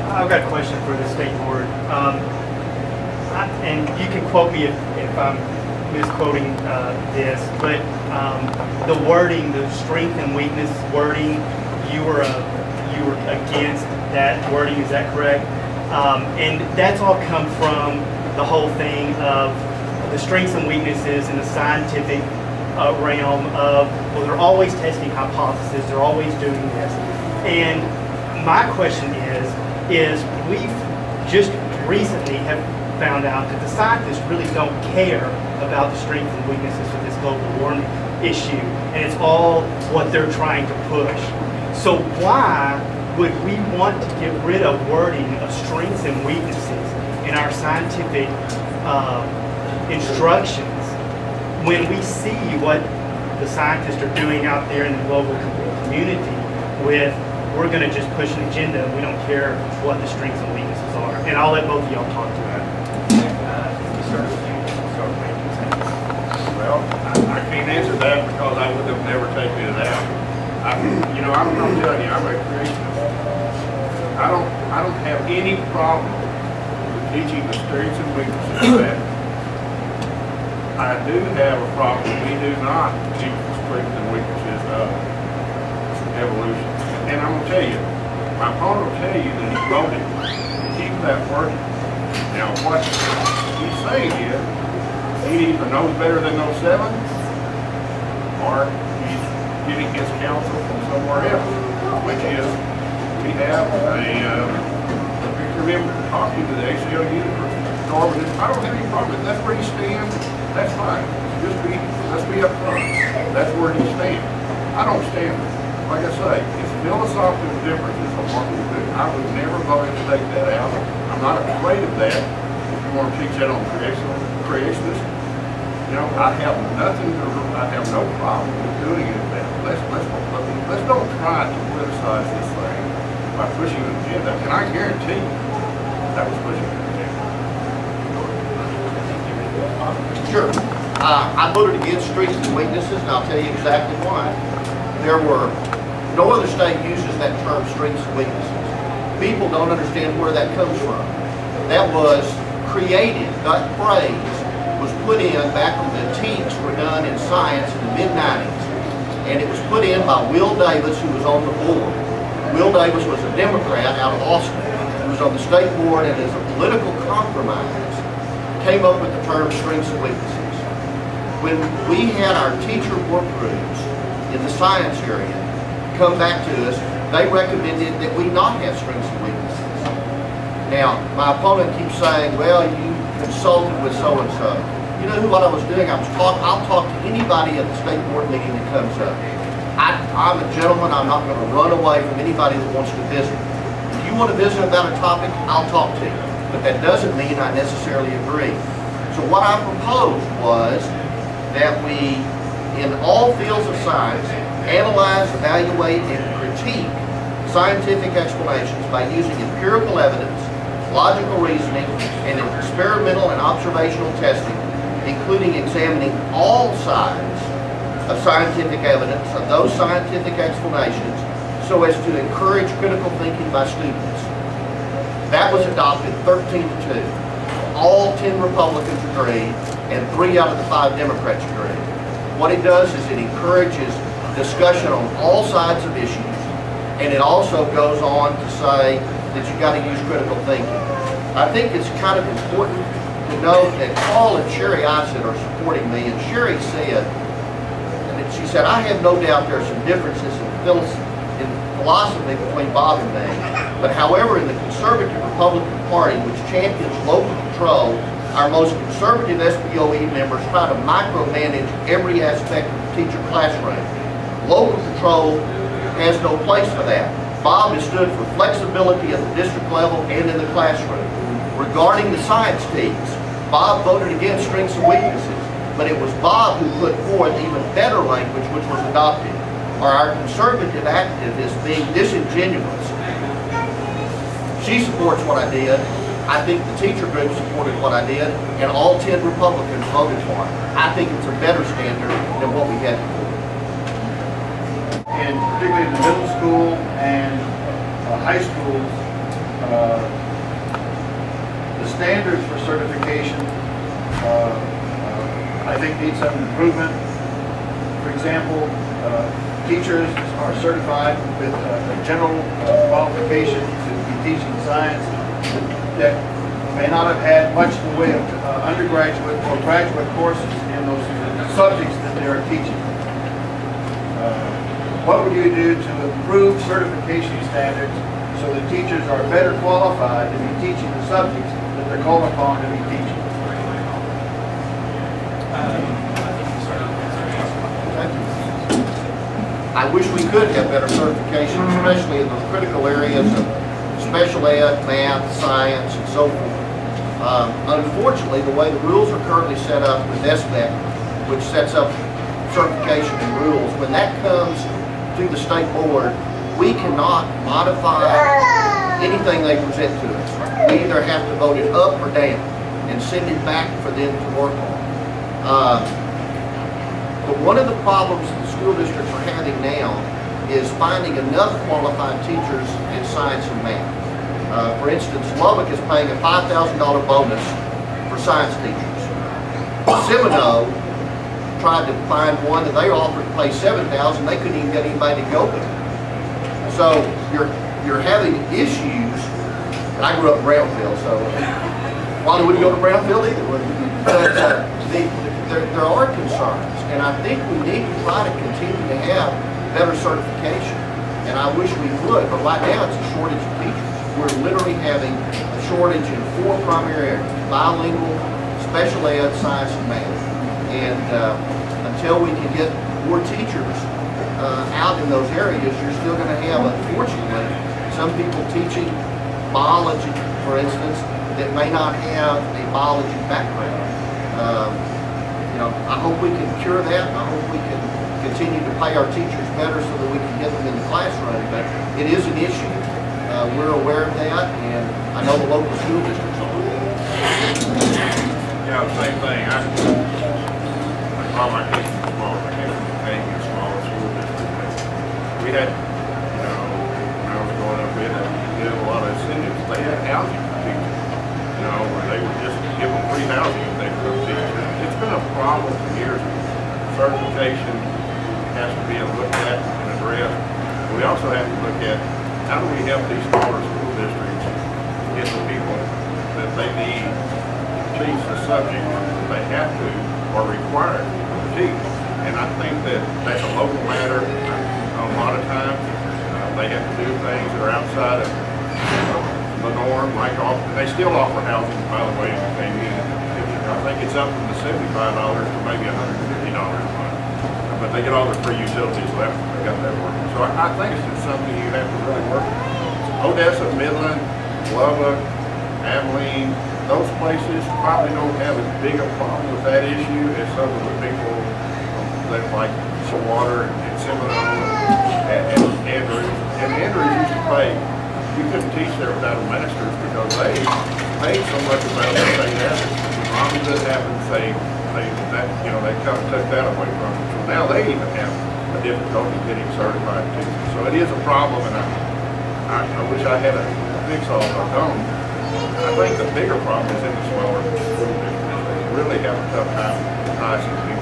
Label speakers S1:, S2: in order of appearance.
S1: I've got a question for the state board. And you can quote me if I'm misquoting this, but the wording, the strength and weakness wording, you were against that wording. Is that correct? And that's all come from the whole thing of the strengths and weaknesses in the scientific realm of, well, they're always testing hypotheses, they're always doing this. And my question is we've just recently have found out that the scientists really don't care about the strengths and weaknesses of this global warming issue, and it's all what they're trying to push. So why would we want to get rid of wording of strengths and weaknesses in our scientific instructions when we see what the scientists are doing out there in the global community with, we're going to just push an agenda and we don't care what the strengths and weaknesses are? And I'll let both of y'all talk to that.
S2: Well, I can't answer that because I would have never taken it out. I'm telling you, I'm a creationist. I don't have any problem with teaching the strengths and weaknesses of that. I do have a problem. We do not teach the strengths and weaknesses of evolution. And I'm going to tell you, my opponent will tell you that he voted to keep that working. Now, what he's saying is, he either knows better than those 7, or he's getting his counsel from somewhere else, which is, we have a picture of him talking to the ACLU for Norman. I don't have any problem with that. That's where he stands. That's fine. Let's be up front. That's where he stands. I don't stand there. Like I say, it's philosophical differences on what we do. I would never vote to take that out. I'm not afraid of that. If you want to teach that on creationists, I have no problem with doing it. Let's don't try to politicize this thing by pushing an agenda. And I guarantee you, that was pushing an agenda.
S3: Sure. I voted against strengths and weaknesses, and I'll tell you exactly why. No other state uses that term strengths and weaknesses. People don't understand where that comes from. That was created, that phrase was put in back when the teaks were done in science in the mid-90s. And it was put in by Will Davis, who was on the board. Will Davis was a Democrat out of Austin. He was on the state board, and as a political compromise, came up with the term strengths and weaknesses. When we had our teacher work groups in the science area come back to us, they recommended that we not have strengths and weaknesses. Now, my opponent keeps saying, well, you consulted with so-and-so. You know what I was doing? I'll talk to anybody at the state board meeting that comes up. I'm a gentleman. I'm not going to run away from anybody that wants to visit. If you want to visit about a topic, I'll talk to you. But that doesn't mean I necessarily agree. So what I proposed was that we, in all fields of science, analyze, evaluate, and critique scientific explanations by using empirical evidence, logical reasoning, and experimental and observational testing, including examining all sides of scientific evidence of those scientific explanations so as to encourage critical thinking by students. That was adopted 13-2. All 10 Republicans agreed, and 3 out of the 5 Democrats agreed. What it does is it encourages discussion on all sides of issues, and it also goes on to say that you've got to use critical thinking. I think it's kind of important to note that Paul and Sherry Icett are supporting me, and Sherry said, she said, I have no doubt there are some differences in philosophy between Bob and me, but however, in the conservative Republican Party, which champions local control, our most conservative SBOE members try to micromanage every aspect of the teacher classroom. Local control has no place for that. Bob has stood for flexibility at the district level and in the classroom. Regarding the science teams, Bob voted against strengths and weaknesses, but it was Bob who put forth even better language which was adopted. Or our conservative activist being disingenuous. She supports what I did. I think the teacher group supported what I did, and all 10 Republicans voted for it. I think it's a better standard than what we had before.
S4: And particularly in the middle school and high schools, standards for certification, I think need some improvement. For example, teachers are certified with a general qualification to be teaching science that may not have had much in the way of undergraduate or graduate courses in those subjects that they are teaching. What would you do to improve certification standards so that teachers are better qualified to be teaching the subjects that they're called upon to be teaching?
S3: I wish we could have better certification, especially in those critical areas of special ed, math, science, and so forth. Unfortunately, the way the rules are currently set up with SBOE, which sets up certification and rules, when that comes through the state board, we cannot modify anything they present to us. We either have to vote it up or down and send it back for them to work on. But one of the problems that the school districts are having now is finding enough qualified teachers in science and math. For instance, Lubbock is paying a $5,000 bonus for science teachers. Seminole tried to find one that they offered to pay $7,000. They couldn't even get anybody to go there. So you're having issues. And I grew up in Brownfield, so Wally wouldn't go to Brownfield either, would he? But there are concerns, and I think we need to try to continue to have better certification. And I wish we would, but right now it's a shortage of teachers. We're literally having a shortage in 4 primary areas: bilingual, special ed, science, and math. And until we can get more teachers out in those areas, you're still going to have, unfortunately, some people teaching biology, for instance, that may not have a biology background. I hope we can cure that. I hope we can continue to pay our teachers better so that we can get them in the classroom. But it is an issue. We're aware of that, and I know the local school districts are.
S2: Yeah, the same thing. I came from small. I came from a small school district. We had, when I was growing up, we had a lot of incentives. They had housing for teachers, where they would just give them free housing if they could teach. It's been a problem for years. Certification has to be looked at and addressed. We also have to look at how do we help these smaller school districts get the people that they need to teach the subject that they have to or required to teach. And I think that that's a local matter. A lot of times they have to do things that are outside of the norm, like they still offer housing, by the way, if they need it. I think it's up from the $75 to maybe $150 a month. But they get all their free utilities left. They got that working. So I think it's just something you have to really work on. Odessa, Midland, Lubbock, Abilene, those places probably don't have as big a problem with that issue as some of the people that like Stillwater and Seminole and Andrews. And Andrews used to pay. You couldn't teach there without a master's because they paid so much about the state average. Romney does happen to say they kind of took that away from them. So now they even have a difficulty getting certified teachers. So it is a problem, and I wish I had a fix all, but I don't. I think the bigger problem is in the smaller school districts. They really have a tough time enticing people